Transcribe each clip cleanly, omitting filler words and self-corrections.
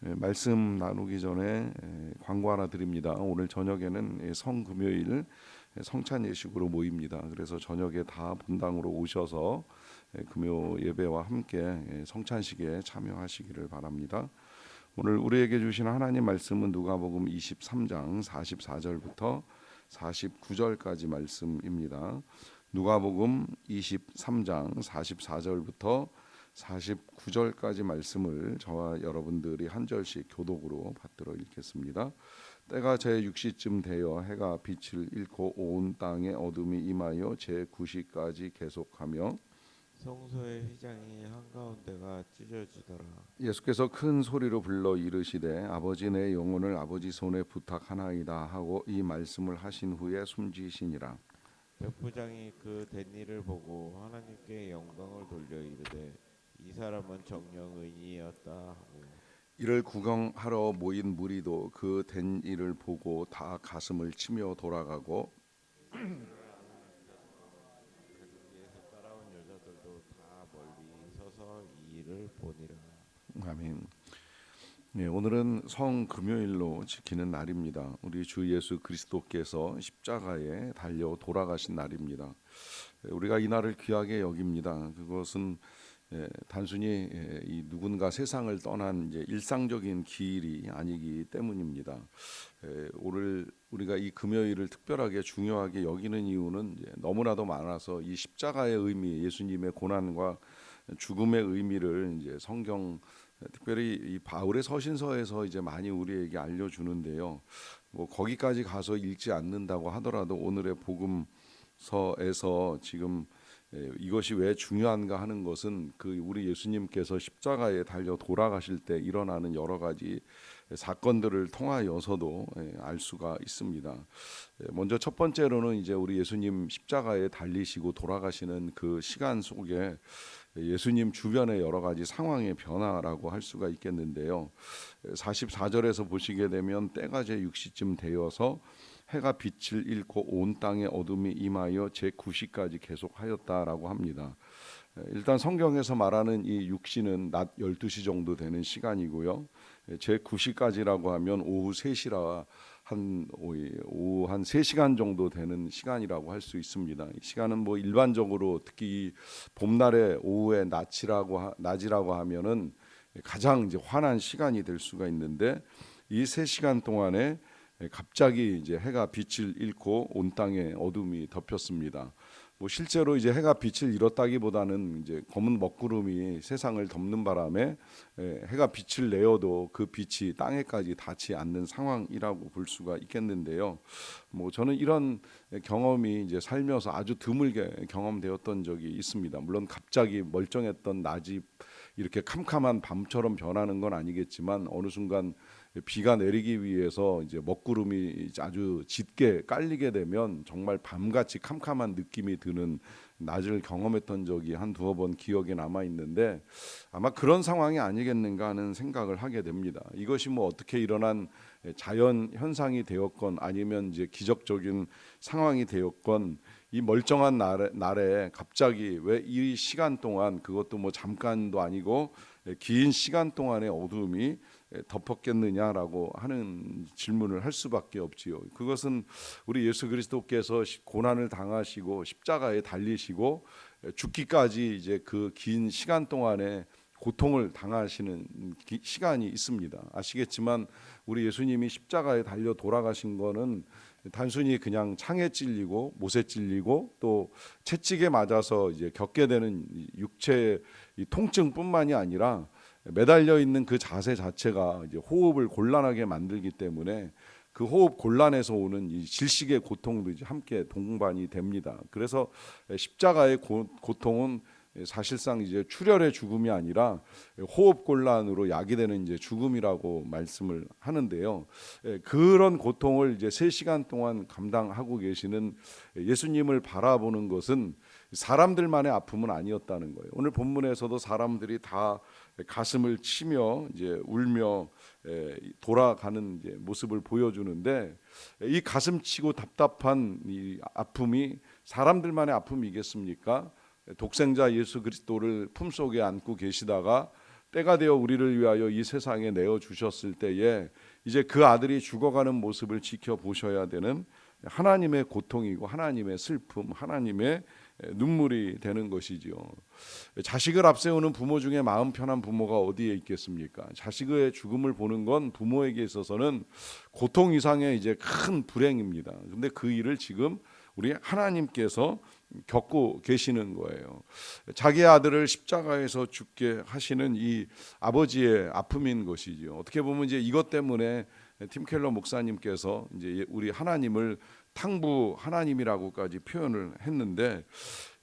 말씀 나누기 전에 광고 하나 드립니다. 오늘 저녁에는 성금요일 성찬 예식으로 모입니다. 그래서 저녁에 다 본당으로 오셔서 금요 예배와 함께 성찬식에 참여하시기를 바랍니다. 오늘 우리에게 주신 하나님 말씀은 누가복음 23장 44절부터 49절까지 말씀입니다. 누가복음 23장 44절부터 49절까지 말씀을 저와 여러분들이 한 절씩 교독으로 받들어 읽겠습니다. 때가 제6시쯤 되어 해가 빛을 잃고 온 땅에 어둠이 임하여 제9시까지 계속하며 성소의 휘장이 한가운데가 찢어지더라. 예수께서 큰 소리로 불러 이르시되 아버지 내 영혼을 아버지 손에 부탁하나이다 하고 이 말씀을 하신 후에 숨지시니라. 백부장이 그 된 일을 보고 하나님께 영광을 돌려 이르되 이 사람은 정녕 의인이었다 하고 이를 구경하러 모인 무리도 그 된 일을 보고 다 가슴을 치며 돌아가고 그에서 따라온 여자들도 다 멀리 서서 이 일을 보니라. 아멘. 네, 오늘은 성금요일로 지키는 날입니다. 우리 주 예수 그리스도께서 십자가에 달려 돌아가신 날입니다. 우리가 이 날을 귀하게 여깁니다. 그것은 단순히 이 누군가 세상을 떠난 이제 일상적인 기일이 아니기 때문입니다. 오늘 우리가 이 금요일을 특별하게 중요하게 여기는 이유는 이제 너무나도 많아서 이 십자가의 의미, 예수님의 고난과 죽음의 의미를 이제 성경 특별히 이 바울의 서신서에서 이제 많이 우리에게 알려주는데요. 뭐 거기까지 가서 읽지 않는다고 하더라도 오늘의 복음서에서 지금 이것이 왜 중요한가 하는 것은 그 우리 예수님께서 십자가에 달려 돌아가실 때 일어나는 여러 가지 사건들을 통하여서도 알 수가 있습니다. 먼저 첫 번째로는 이제 우리 예수님 십자가에 달리시고 돌아가시는 그 시간 속에 예수님 주변의 여러 가지 상황의 변화라고 할 수가 있겠는데요. 44절에서 보시게 되면 때가 제6시쯤 되어서 해가 빛을 잃고 온 땅에 어둠이 임하여 제9시까지 계속하였다라고 합니다. 일단 성경에서 말하는 이 6시는 낮 12시 정도 되는 시간이고요. 제9시까지라고 하면 오후 3시라 오후 한 3시간 정도 되는 시간이라고 할 수 있습니다. 이 시간은 뭐 일반적으로 특히 봄날의 오후에 낮이라고 하면은 가장 이제 환한 시간이 될 수가 있는데 이 3시간 동안에 갑자기 이제 해가 빛을 잃고 온 땅에 어둠이 덮였습니다. 뭐 실제로 이제 해가 빛을 잃었다기보다는 이제 검은 먹구름이 세상을 덮는 바람에 해가 빛을 내어도 그 빛이 땅에까지 닿지 않는 상황이라고 볼 수가 있겠는데요. 뭐 저는 이런 경험이 이제 살면서 아주 드물게 경험되었던 적이 있습니다. 물론 갑자기 멀쩡했던 낮이 이렇게 캄캄한 밤처럼 변하는 건 아니겠지만 어느 순간 비가 내리기 위해서 이제 먹구름이 아주 짙게 깔리게 되면 정말 밤같이 캄캄한 느낌이 드는 낮을 경험했던 적이 한 두어 번 기억에 남아 있는데 아마 그런 상황이 아니겠는가 하는 생각을 하게 됩니다. 이것이 뭐 어떻게 일어난 자연 현상이 되었건 아니면 이제 기적적인 상황이 되었건 이 멀쩡한 날에 갑자기 왜 이 시간 동안 그것도 뭐 잠깐도 아니고 긴 시간 동안의 어둠이 덮었겠느냐라고 하는 질문을 할 수밖에 없지요. 그것은 우리 예수 그리스도께서 고난을 당하시고 십자가에 달리시고 죽기까지 이제 그 긴 시간 동안에 고통을 당하시는 시간이 있습니다. 아시겠지만 우리 예수님이 십자가에 달려 돌아가신 거는 단순히 그냥 창에 찔리고 못에 찔리고 또 채찍에 맞아서 이제 겪게 되는 육체의 통증뿐만이 아니라 매달려 있는 그 자세 자체가 이제 호흡을 곤란하게 만들기 때문에 그 호흡 곤란에서 오는 이 질식의 고통도 이제 함께 동반이 됩니다. 그래서 십자가의 고통은 사실상 이제 출혈의 죽음이 아니라 호흡 곤란으로 야기되는 이제 죽음이라고 말씀을 하는데요. 그런 고통을 이제 3시간 동안 감당하고 계시는 예수님을 바라보는 것은 사람들만의 아픔은 아니었다는 거예요. 오늘 본문에서도 사람들이 다 가슴을 치며 이제 울며 돌아가는 이제 모습을 보여주는데 이 가슴 치고 답답한 이 아픔이 사람들만의 아픔이겠습니까? 독생자 예수 그리스도를 품속에 안고 계시다가 때가 되어 우리를 위하여 이 세상에 내어 주셨을 때에 이제 그 아들이 죽어가는 모습을 지켜보셔야 되는 하나님의 고통이고 하나님의 슬픔, 하나님의 눈물이 되는 것이지요. 자식을 앞세우는 부모 중에 마음 편한 부모가 어디에 있겠습니까? 자식의 죽음을 보는 건 부모에게 있어서는 고통 이상의 이제 큰 불행입니다. 근데 그 일을 지금 우리 하나님께서 겪고 계시는 거예요. 자기 아들을 십자가에서 죽게 하시는 이 아버지의 아픔인 것이죠. 어떻게 보면 이제 이것 때문에 팀 켈러 목사님께서 이제 우리 하나님을 탕부 하나님이라고까지 표현을 했는데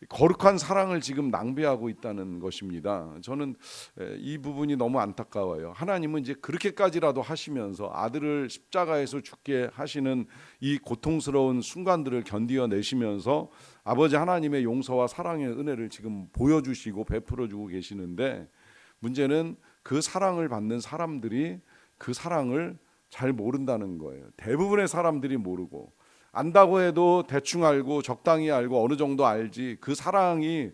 거룩한 사랑을 지금 낭비하고 있다는 것입니다. 저는 이 부분이 너무 안타까워요. 하나님은 이제 그렇게까지라도 하시면서 아들을 십자가에서 죽게 하시는 이 고통스러운 순간들을 견디어내시면서 아버지 하나님의 용서와 사랑의 은혜를 지금 보여주시고 베풀어주고 계시는데 문제는 그 사랑을 받는 사람들이 그 사랑을 잘 모른다는 거예요. 대부분의 사람들이 모르고 안다고 해도 대충 알고 적당히 알고 어느 정도 알지 그 사랑이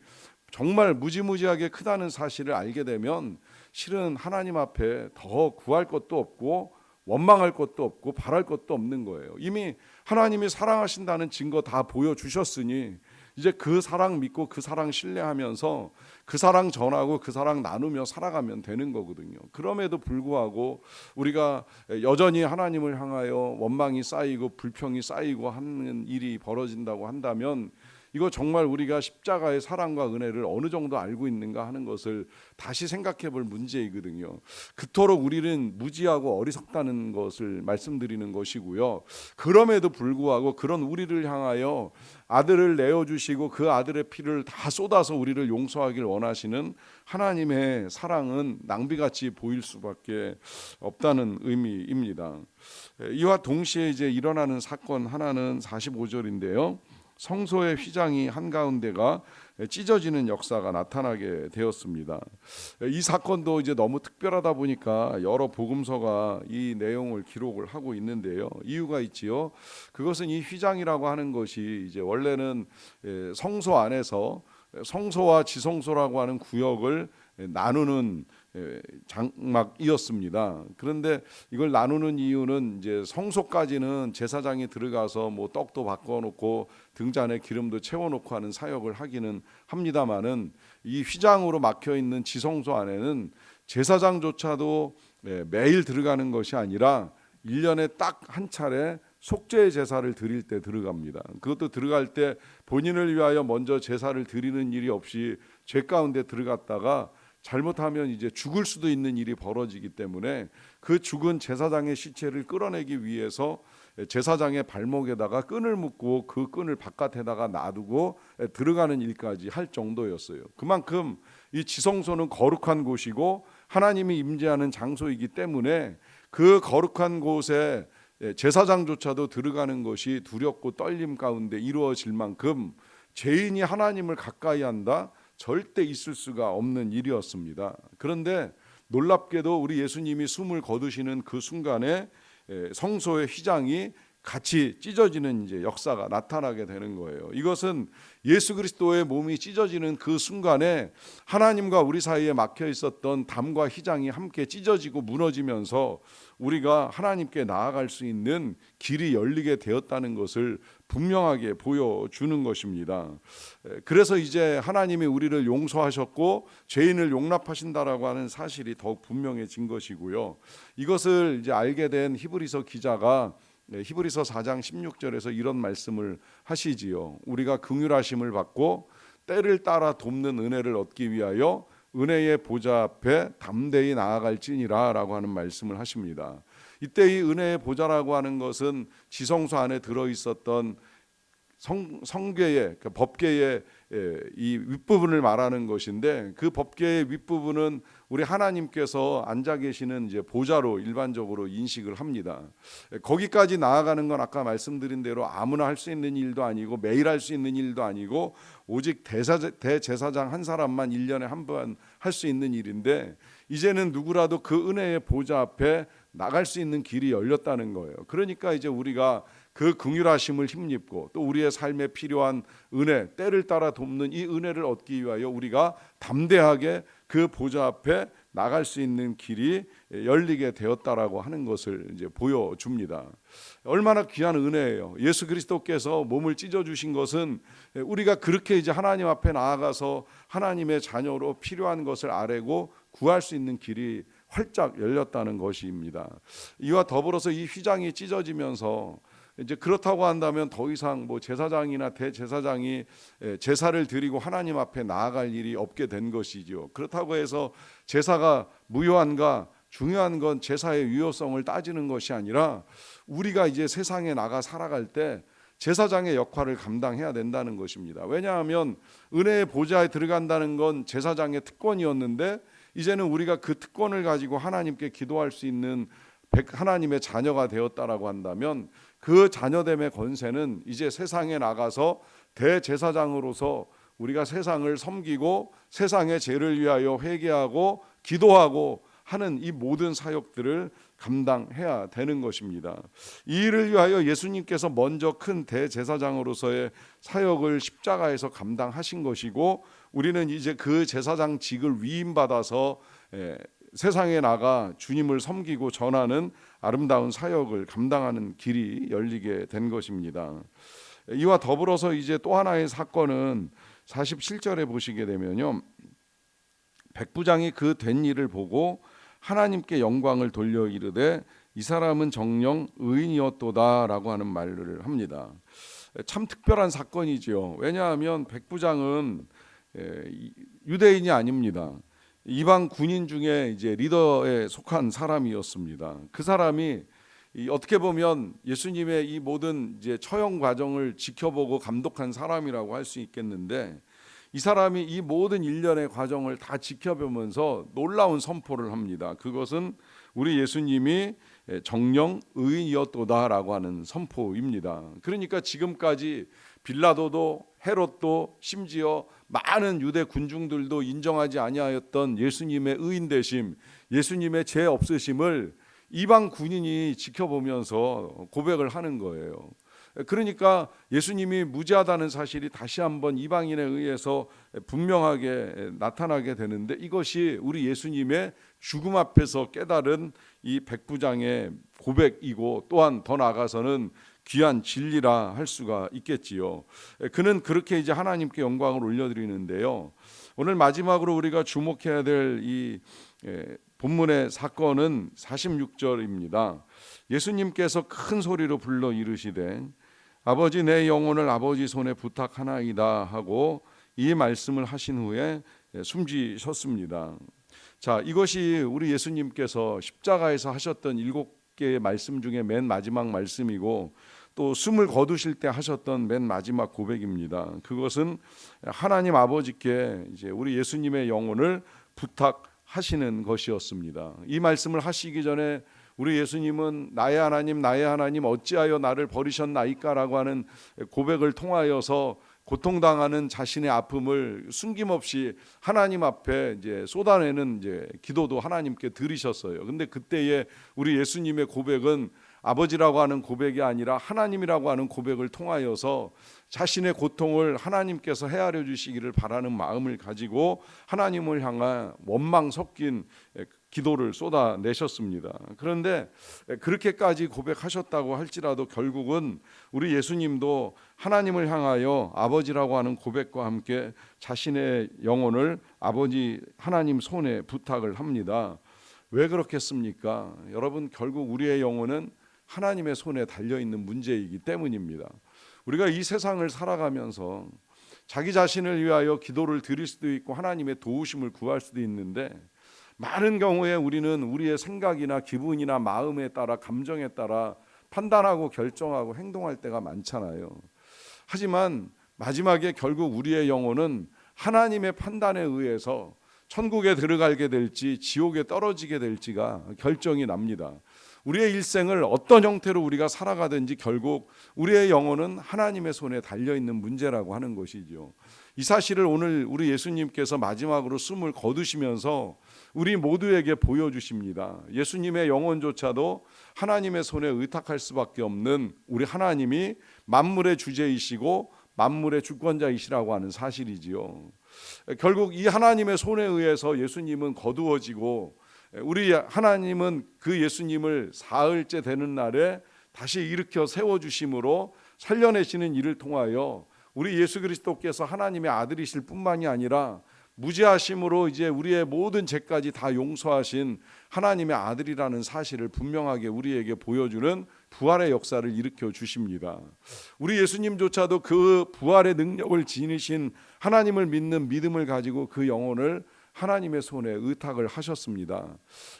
정말 무지무지하게 크다는 사실을 알게 되면 실은 하나님 앞에 더 구할 것도 없고 원망할 것도 없고 바랄 것도 없는 거예요. 이미 하나님이 사랑하신다는 증거 다 보여주셨으니 이제 그 사랑 믿고 그 사랑 신뢰하면서 그 사랑 전하고 그 사랑 나누며 살아가면 되는 거거든요. 그럼에도 불구하고 우리가 여전히 하나님을 향하여 원망이 쌓이고 불평이 쌓이고 하는 일이 벌어진다고 한다면 이거 정말 우리가 십자가의 사랑과 은혜를 어느 정도 알고 있는가 하는 것을 다시 생각해 볼 문제이거든요. 그토록 우리는 무지하고 어리석다는 것을 말씀드리는 것이고요. 그럼에도 불구하고 그런 우리를 향하여 아들을 내어주시고 그 아들의 피를 다 쏟아서 우리를 용서하길 원하시는 하나님의 사랑은 낭비같이 보일 수밖에 없다는 의미입니다. 이와 동시에 이제 일어나는 사건 하나는 45절인데요. 성소의 휘장이 한가운데가 찢어지는 역사가 나타나게 되었습니다. 이 사건도 이제 너무 특별하다 보니까 여러 복음서가 이 내용을 기록을 하고 있는데요. 이유가 있지요. 그것은 이 휘장이라고 하는 것이 이제 원래는 성소 안에서 성소와 지성소라고 하는 구역을 나누는 장막이었습니다. 그런데 이걸 나누는 이유는 이제 성소까지는 제사장이 들어가서 뭐 떡도 바꿔놓고 등잔에 기름도 채워놓고 하는 사역을 하기는 합니다만은 이 휘장으로 막혀 있는 지성소 안에는 제사장조차도 매일 들어가는 것이 아니라 1년에 딱 한 차례 속죄 제사를 드릴 때 들어갑니다. 그것도 들어갈 때 본인을 위하여 먼저 제사를 드리는 일이 없이 죄 가운데 들어갔다가 잘못하면 이제 죽을 수도 있는 일이 벌어지기 때문에 그 죽은 제사장의 시체를 끌어내기 위해서 제사장의 발목에다가 끈을 묶고 그 끈을 바깥에다가 놔두고 들어가는 일까지 할 정도였어요. 그만큼 이 지성소는 거룩한 곳이고 하나님이 임재하는 장소이기 때문에 그 거룩한 곳에 제사장조차도 들어가는 것이 두렵고 떨림 가운데 이루어질 만큼 죄인이 하나님을 가까이 한다? 절대 있을 수가 없는 일이었습니다. 그런데 놀랍게도 우리 예수님이 숨을 거두시는 그 순간에 성소의 휘장이 같이 찢어지는 이제 역사가 나타나게 되는 거예요. 이것은 예수 그리스도의 몸이 찢어지는 그 순간에 하나님과 우리 사이에 막혀 있었던 담과 휘장이 함께 찢어지고 무너지면서 우리가 하나님께 나아갈 수 있는 길이 열리게 되었다는 것을 분명하게 보여주는 것입니다. 그래서 이제 하나님이 우리를 용서하셨고 죄인을 용납하신다라고 하는 사실이 더욱 분명해진 것이고요. 이것을 이제 알게 된 히브리서 기자가 히브리서 4장 16절에서 이런 말씀을 하시지요. 우리가 긍휼하심을 받고 때를 따라 돕는 은혜를 얻기 위하여 은혜의 보좌 앞에 담대히 나아갈지니라 라고 하는 말씀을 하십니다. 이때 이 은혜의 보좌라고 하는 것은 지성소 안에 들어있었던 성궤의 그러니까 법궤의 이 윗부분을 말하는 것인데 그 법궤의 윗부분은 우리 하나님께서 앉아 계시는 이제 보좌로 일반적으로 인식을 합니다. 거기까지 나아가는 건 아까 말씀드린 대로 아무나 할 수 있는 일도 아니고 매일 할 수 있는 일도 아니고 오직 대제사장 한 사람만 1년에 한 번 할 수 있는 일인데 이제는 누구라도 그 은혜의 보좌 앞에 나갈 수 있는 길이 열렸다는 거예요. 그러니까 이제 우리가 그 긍휼하심을 힘입고 또 우리의 삶에 필요한 은혜, 때를 따라 돕는 이 은혜를 얻기 위하여 우리가 담대하게 그 보좌 앞에 나갈 수 있는 길이 열리게 되었다라고 하는 것을 이제 보여줍니다. 얼마나 귀한 은혜예요. 예수 그리스도께서 몸을 찢어 주신 것은 우리가 그렇게 이제 하나님 앞에 나아가서 하나님의 자녀로 필요한 것을 아뢰고 구할 수 있는 길이 활짝 열렸다는 것입니다. 이와 더불어서 이 휘장이 찢어지면서 이제 그렇다고 한다면 더 이상 뭐 제사장이나 대제사장이 제사를 드리고 하나님 앞에 나아갈 일이 없게 된 것이죠. 그렇다고 해서 제사가 무효한가? 중요한 건 제사의 유효성을 따지는 것이 아니라 우리가 이제 세상에 나가 살아갈 때 제사장의 역할을 감당해야 된다는 것입니다. 왜냐하면 은혜의 보좌에 들어간다는 건 제사장의 특권이었는데 이제는 우리가 그 특권을 가지고 하나님께 기도할 수 있는 하나님의 자녀가 되었다라고 한다면 그 자녀됨의 권세는 이제 세상에 나가서 대제사장으로서 우리가 세상을 섬기고 세상의 죄를 위하여 회개하고 기도하고 하는 이 모든 사역들을 감당해야 되는 것입니다. 이 일을 위하여 예수님께서 먼저 큰 대제사장으로서의 사역을 십자가에서 감당하신 것이고 우리는 이제 그 제사장직을 위임받아서 세상에 나가 주님을 섬기고 전하는 아름다운 사역을 감당하는 길이 열리게 된 것입니다. 이와 더불어서 이제 또 하나의 사건은 47절에 보시게 되면요, 백부장이 그 된 일을 보고 하나님께 영광을 돌려 이르되 이 사람은 정녕 의인이었도다라고 하는 말을 합니다. 참 특별한 사건이죠. 왜냐하면 백부장은 유대인이 아닙니다. 이방 군인 중에 이제 리더에 속한 사람이었습니다. 그 사람이 어떻게 보면 예수님의 이 모든 이제 처형 과정을 지켜보고 감독한 사람이라고 할 수 있겠는데 이 사람이 이 모든 일련의 과정을 다 지켜보면서 놀라운 선포를 합니다. 그것은 우리 예수님이 정령 의인이었도다라고 하는 선포입니다. 그러니까 지금까지 빌라도도 헤롯도 심지어 많은 유대 군중들도 인정하지 아니하였던 예수님의 의인되심, 예수님의 죄 없으심을 이방 군인이 지켜보면서 고백을 하는 거예요. 그러니까 예수님이 무죄하다는 사실이 다시 한번 이방인에 의해서 분명하게 나타나게 되는데 이것이 우리 예수님의 죽음 앞에서 깨달은 이 백부장의 고백이고 또한 더 나아가서는 귀한 진리라 할 수가 있겠지요. 그는 그렇게 이제 하나님께 영광을 올려드리는데요. 오늘 마지막으로 우리가 주목해야 될 이 본문의 사건은 46절입니다. 예수님께서 큰 소리로 불러 이르시되 아버지 내 영혼을 아버지 손에 부탁하나이다 하고 이 말씀을 하신 후에 숨지셨습니다. 자, 이것이 우리 예수님께서 십자가에서 하셨던 7개의 말씀 중에 맨 마지막 말씀이고 또 숨을 거두실 때 하셨던 맨 마지막 고백입니다. 그것은 하나님 아버지께 이제 우리 예수님의 영혼을 부탁하시는 것이었습니다. 이 말씀을 하시기 전에 우리 예수님은 나의 하나님 어찌하여 나를 버리셨나이까라고 하는 고백을 통하여서 고통당하는 자신의 아픔을 숨김없이 하나님 앞에 이제 쏟아내는 이제 기도도 하나님께 드리셨어요. 근데 그때에 우리 예수님의 고백은 아버지라고 하는 고백이 아니라 하나님이라고 하는 고백을 통하여서 자신의 고통을 하나님께서 헤아려 주시기를 바라는 마음을 가지고 하나님을 향한 원망 섞인 기도를 쏟아내셨습니다. 그런데 그렇게까지 고백하셨다고 할지라도 결국은 우리 예수님도 하나님을 향하여 아버지라고 하는 고백과 함께 자신의 영혼을 아버지 하나님 손에 부탁을 합니다. 왜 그렇겠습니까? 여러분, 결국 우리의 영혼은 하나님의 손에 달려있는 문제이기 때문입니다. 우리가 이 세상을 살아가면서 자기 자신을 위하여 기도를 드릴 수도 있고 하나님의 도우심을 구할 수도 있는데 많은 경우에 우리는 우리의 생각이나 기분이나 마음에 따라 감정에 따라 판단하고 결정하고 행동할 때가 많잖아요. 하지만 마지막에 결국 우리의 영혼은 하나님의 판단에 의해서 천국에 들어가게 될지 지옥에 떨어지게 될지가 결정이 납니다. 우리의 일생을 어떤 형태로 우리가 살아가든지 결국 우리의 영혼은 하나님의 손에 달려있는 문제라고 하는 것이죠. 이 사실을 오늘 우리 예수님께서 마지막으로 숨을 거두시면서 우리 모두에게 보여주십니다. 예수님의 영혼조차도 하나님의 손에 의탁할 수밖에 없는 우리 하나님이 만물의 주제이시고 만물의 주권자이시라고 하는 사실이지요. 결국 이 하나님의 손에 의해서 예수님은 거두어지고 우리 하나님은 그 예수님을 사흘째 되는 날에 다시 일으켜 세워주심으로 살려내시는 일을 통하여 우리 예수 그리스도께서 하나님의 아들이실 뿐만이 아니라 무죄하심으로 이제 우리의 모든 죄까지 다 용서하신 하나님의 아들이라는 사실을 분명하게 우리에게 보여주는 부활의 역사를 일으켜 주십니다. 우리 예수님조차도 그 부활의 능력을 지니신 하나님을 믿는 믿음을 가지고 그 영혼을 하나님의 손에 의탁을 하셨습니다.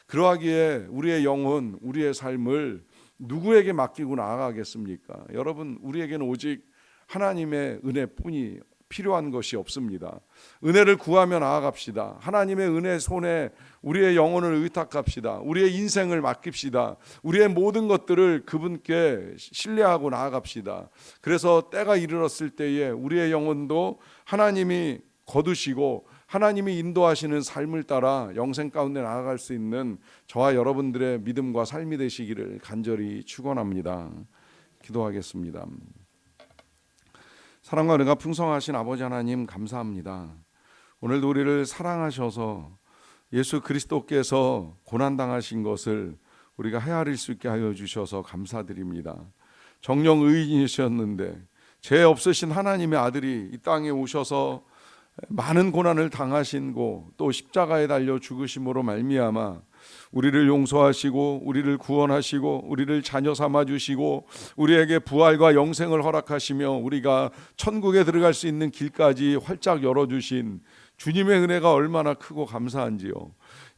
그러하기에 우리의 영혼, 우리의 삶을 누구에게 맡기고 나아가겠습니까? 여러분, 우리에게는 오직 하나님의 은혜뿐이 필요한 것이 없습니다. 은혜를 구하며 나아갑시다. 하나님의 은혜 손에 우리의 영혼을 의탁합시다. 우리의 인생을 맡깁시다. 우리의 모든 것들을 그분께 신뢰하고 나아갑시다. 그래서 때가 이르렀을 때에 우리의 영혼도 하나님이 거두시고 하나님이 인도하시는 삶을 따라 영생 가운데 나아갈 수 있는 저와 여러분들의 믿음과 삶이 되시기를 간절히 축원합니다. 기도하겠습니다. 사랑과 은혜가 풍성하신 아버지 하나님 감사합니다. 오늘도 우리를 사랑하셔서 예수 그리스도께서 고난당하신 것을 우리가 헤아릴 수 있게 하여 주셔서 감사드립니다. 정령 의인이셨는데 죄 없으신 하나님의 아들이 이 땅에 오셔서 많은 고난을 당하신고 또 십자가에 달려 죽으심으로 말미암아 우리를 용서하시고 우리를 구원하시고 우리를 자녀 삼아 주시고 우리에게 부활과 영생을 허락하시며 우리가 천국에 들어갈 수 있는 길까지 활짝 열어주신 주님의 은혜가 얼마나 크고 감사한지요.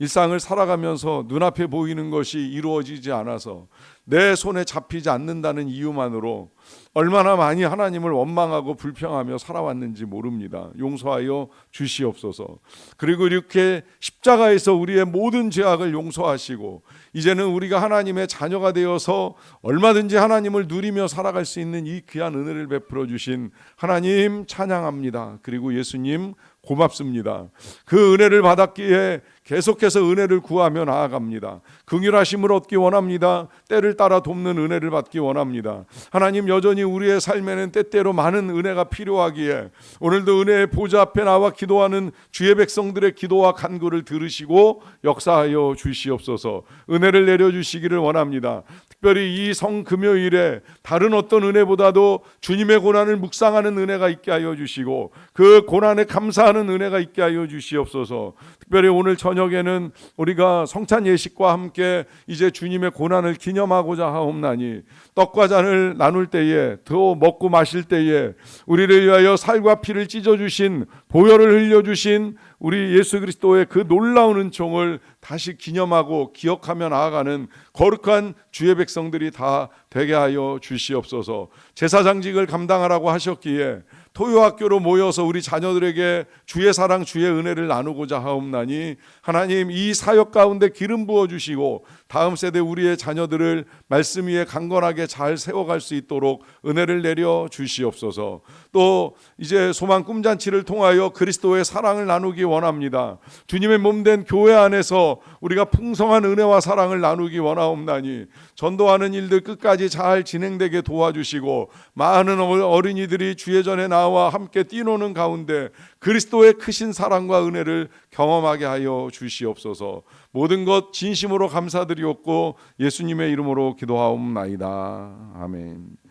일상을 살아가면서 눈앞에 보이는 것이 이루어지지 않아서 내 손에 잡히지 않는다는 이유만으로 얼마나 많이 하나님을 원망하고 불평하며 살아왔는지 모릅니다. 용서하여 주시옵소서. 그리고 이렇게 십자가에서 우리의 모든 죄악을 용서하시고 이제는 우리가 하나님의 자녀가 되어서 얼마든지 하나님을 누리며 살아갈 수 있는 이 귀한 은혜를 베풀어 주신 하나님 찬양합니다. 그리고 예수님 고맙습니다. 그 은혜를 받았기에 계속해서 은혜를 구하며 나아갑니다. 긍휼하심을 얻기 원합니다. 때를 따라 돕는 은혜를 받기 원합니다. 하나님, 여전히 우리의 삶에는 때때로 많은 은혜가 필요하기에 오늘도 은혜의 보좌 앞에 나와 기도하는 주의 백성들의 기도와 간구를 들으시고 역사하여 주시옵소서. 은혜를 내려주시기를 원합니다. 특별히 이 성금요일에 다른 어떤 은혜보다도 주님의 고난을 묵상하는 은혜가 있게 하여 주시고 그 고난에 감사하는 은혜가 있게 하여 주시옵소서. 특별히 오늘 저녁에는 우리가 성찬 예식과 함께 이제 주님의 고난을 기념하고자 하옵나니 떡과 잔을 나눌 때에 더 먹고 마실 때에 우리를 위하여 살과 피를 찢어주신 보혈을 흘려주신 우리 예수 그리스도의 그 놀라운 은총을 다시 기념하고 기억하며 나아가는 거룩한 주의 백성들이 다 되게 하여 주시옵소서. 제사장직을 감당하라고 하셨기에 토요학교로 모여서 우리 자녀들에게 주의 사랑 주의 은혜를 나누고자 하옵나니 하나님, 이 사역 가운데 기름 부어주시고 다음 세대 우리의 자녀들을 말씀 위에 강건하게 잘 세워갈 수 있도록 은혜를 내려 주시옵소서. 또 이제 소망 꿈잔치를 통하여 그리스도의 사랑을 나누기 원합니다. 주님의 몸된 교회 안에서 우리가 풍성한 은혜와 사랑을 나누기 원하옵나니 전도하는 일들 끝까지 잘 진행되게 도와주시고 많은 어린이들이 주의 전에 나와 함께 뛰노는 가운데 그리스도의 크신 사랑과 은혜를 경험하게 하여 주시옵소서. 모든 것 진심으로 감사드리옵고 예수님의 이름으로 기도하옵나이다. 아멘.